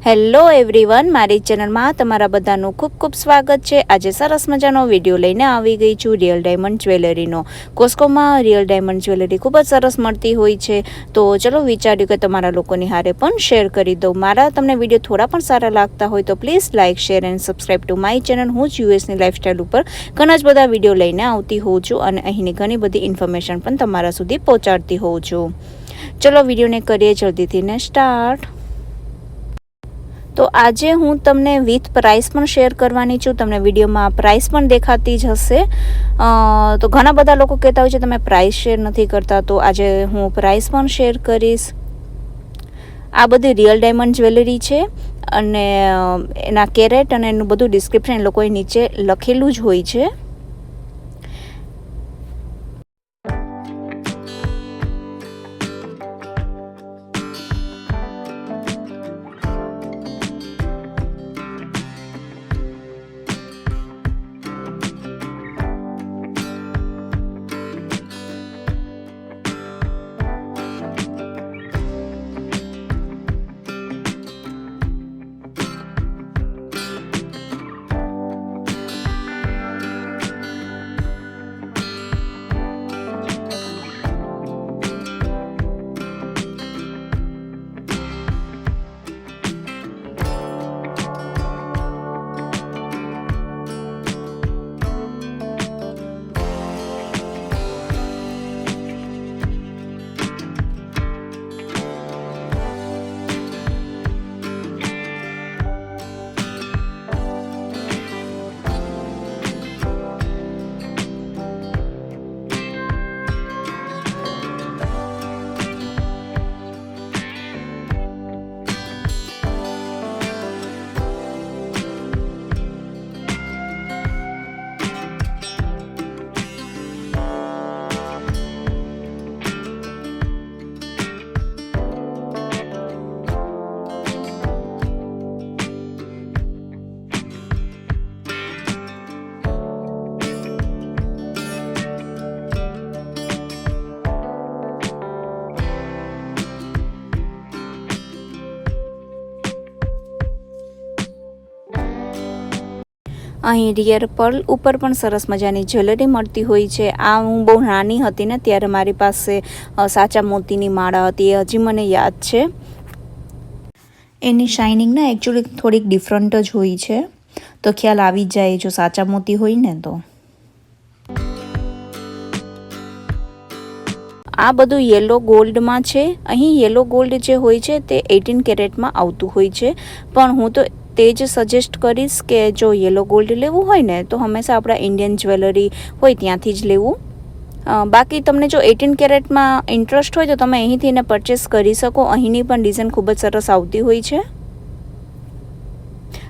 Hello everyone, મારી ચેનલમાં તમારા બધાનું ખૂબ ખૂબ સ્વાગત છે। આજે સરસ મજાનો વિડીયો લઈને આવી ગઈ છું રિયલ ડાયમંડ જ્વેલરીનો। કોસ્કોમાં રિયલ ડાયમંડ જ્વેલરી ખૂબ જ સરસ મળતી હોય છે, તો ચલો વિચાર્યું કે તમારા લોકોની હારે પણ શેર કરી દઉં। મારા તમને વિડીયો થોડા પણ સારા લાગતા હોય તો please like, share and subscribe to my channel. હું જ યુએસની લાઇફસ્ટાઈલ ઉપર ઘણા જ બધા વિડીયો લઈને આવતી હોઉં છું અને અહીંની ઘણી બધી ઇન્ફોર્મેશન પણ તમારા સુધી પહોંચાડતી હોઉં છું। ચલો વિડીયોને કરીએ જલ્દીથી ને સ્ટાર્ટ। તો આજે હું તમને વિથ પ્રાઇસ પણ શેર કરવાની છું। તમને વિડીયોમાં પ્રાઇસ પણ દેખાતી જ હશે। તો ઘણા બધા લોકો કહેતા હોય છે તમે પ્રાઇસ શેર નથી કરતા, તો આજે હું પ્રાઇસ પણ શેર કરીશ। આ બધી રિયલ ડાયમંડ જ્વેલરી છે અને એના કેરેટ અને એનું બધું ડિસ્ક્રિપ્શન એ લોકોએ નીચે લખેલું જ હોય છે। અહીં રિયર પર્લ ઉપર પણ સરસ મજાની જ્વેલરી મળતી હોય છે। આ હું બહુ નાની હતી ને ત્યારે મારી પાસે સાચા મોતીની માળા હતી, એ હજી મને યાદ છે। એની શાઇનિંગ ને એકચ્યુઅલી થોડીક ડિફરન્ટ જ હોય છે, તો ખ્યાલ આવી જાય જો સાચા મોતી હોય ને તો। આ બધું યેલો ગોલ્ડમાં છે। અહીં યેલો ગોલ્ડ જે હોય છે તે 18 કેરેટમાં આવતું હોય છે, પણ હું તો તે જ સજેસ્ટ કરીશ કે જો યેલો ગોલ્ડ લેવું હોય ને તો હંમેશા આપણા ઇન્ડિયન જ્વેલરી હોય ત્યાંથી જ લેવું। બાકી તમને જો 18 કેરેટમાં ઇન્ટરેસ્ટ હોય તો તમે અહીંથી એને પરચેસ કરી શકો। અહીંની પણ ડિઝાઇન ખૂબ જ સરસ આવતી હોય છે।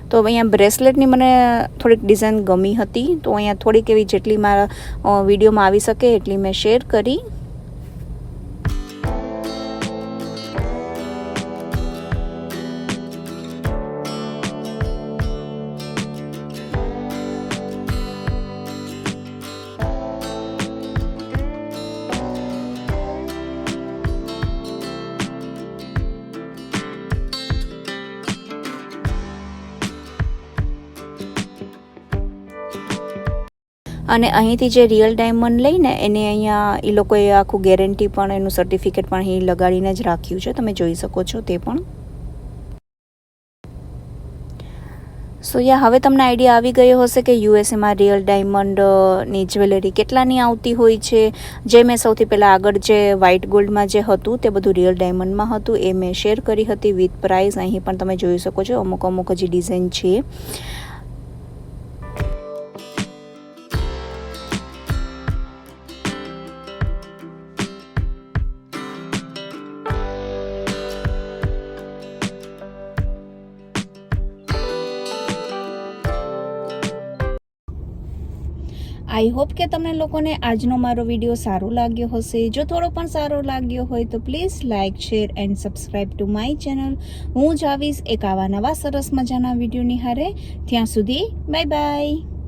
તો અહીંયા બ્રેસલેટની મને થોડીક ડિઝાઇન ગમી હતી, તો અહીંયા થોડીક એવી જેટલી મારા વિડીયોમાં આવી શકે એટલી મેં શેર કરી। અને અહીંથી જે રિયલ ડાયમંડ લઈને એને અહીંયા એ લોકોએ આખું ગેરંટી પણ એનું સર્ટિફિકેટ પણ અહીં લગાડીને જ રાખ્યું છે, તમે જોઈ શકો છો તે પણ। સો હવે તમને આઈડિયા આવી ગયો હશે કે યુએસએમાં રિયલ ડાયમંડની જ્વેલરી કેટલાની આવતી હોય છે। જે મેં સૌથી પહેલાં આગળ જે વ્હાઇટ ગોલ્ડમાં જે હતું તે બધું રિયલ ડાયમંડમાં હતું, એ મેં શેર કરી હતી વિથ પ્રાઇસ। અહીં પણ તમે જોઈ શકો છો અમુક અમુક હજી ડિઝાઇન છે। આઈ હોપ કે તમને લોકોને આજનો મારો વિડીયો સારો લાગ્યો હશે। જો થોડો પણ સારો લાગ્યો હોય તો please like, share and subscribe to my channel. હું જ આવીશ એક આવા નવા સરસ મજાના વિડીયોની હારે। ત્યાં સુધી બાય બાય।